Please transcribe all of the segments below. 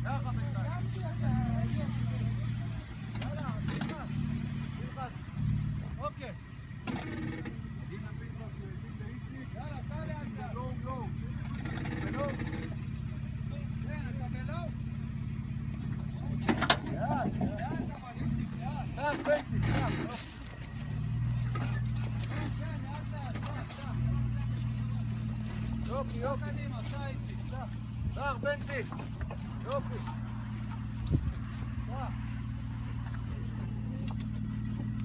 ככה בינתיים. יאללה, תלחץ. אוקיי. יאללה, סע לאט. לואו. בלואו. כן, אתה בלואו. לאט, פנסי, לאט. יופי. קדימה, סע איציק, סע. סע, בנצי. יופי. סע.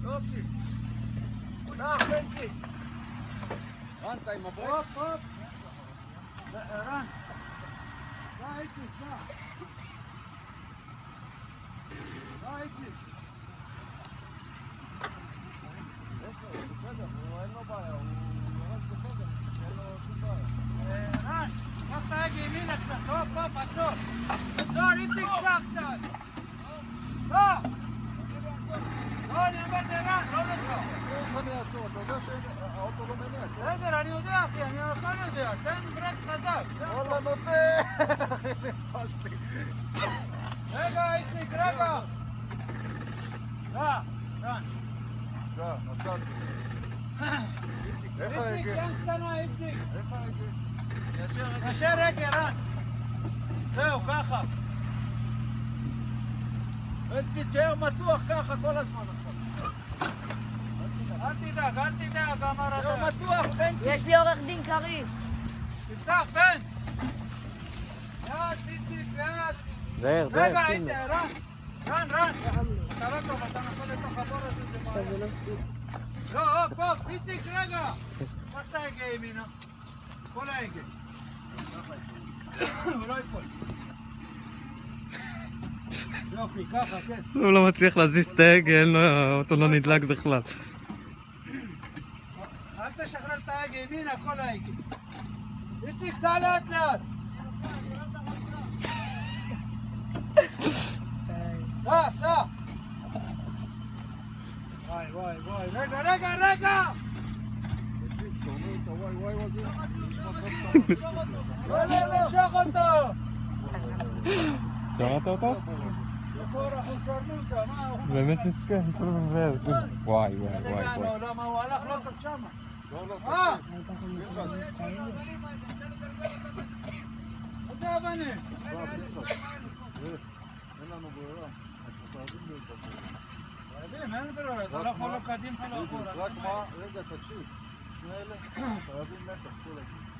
יופי. סע, בנצי. רן, אתה עם הברקס? הופ. רן. סע, איציק, סע. סע, איציק. יש לו, בסדר, אין לו בעיה, הוא יורד בסדר, אין לו שום בעיה. רן, קח את ההגה ימינה קצת, הופ, עצור. עצור, איציק קצת. לא! לא, אני אומר לרן, לא לך. איך אני אעצור? אתה יודע שהאוטו לא מניע. בסדר, אני יודע, אחי, אני הכל יודע. תן ברקס חזק. וואלה, נותן! אחי, נתפס לי. רגע, איציק, רגע. רן. נסעתי. איציק, איך איציק, ההגה? יד קטנה, איציק. איך ההגה? ישר רגע, רן. זהו, ככה. בנצי, תשאר מתוח ככה כל הזמן עכשיו. אל תדאג, אמר אתה. תשאר מתוח, בנצי. יש לי עורך דין קריב. תפתח, בנצ. יד, איציק, יד. רגע, איציק, רן. אתה לא טוב, אתה נפל לתוך הבור הזה, זה בעיה. לא, הופ, איציק, רגע. קח את ההגה ימינה. כל ההגה. הוא לא יפול. יופי, ככה, כן. הוא לא מצליח להזיז את ההגה, האוטו לא נדלק בכלל. אל תשחרר את ההגה ימינה, כל ההגה. איציק, סע לאט. סע. וואי, רגע. איציק, אתה אומר את הוואי הזה? לא, משוך אותו. שמעת אותו? לקורח הוא שרמוטה, מה הוא? באמת מסכן, כל מבאר. וואי. למה הוא הלך לא צריך שמה? לא, איזה אבנים? אין לנו ברירה. אנחנו חייבים להיות בברירה. חייבים, אין ברירה, אתה לא יכול לא קדימה, לא אחורה. רק מה? רגע, תקשיב. שני אלה חייבים מתח כל הזמן.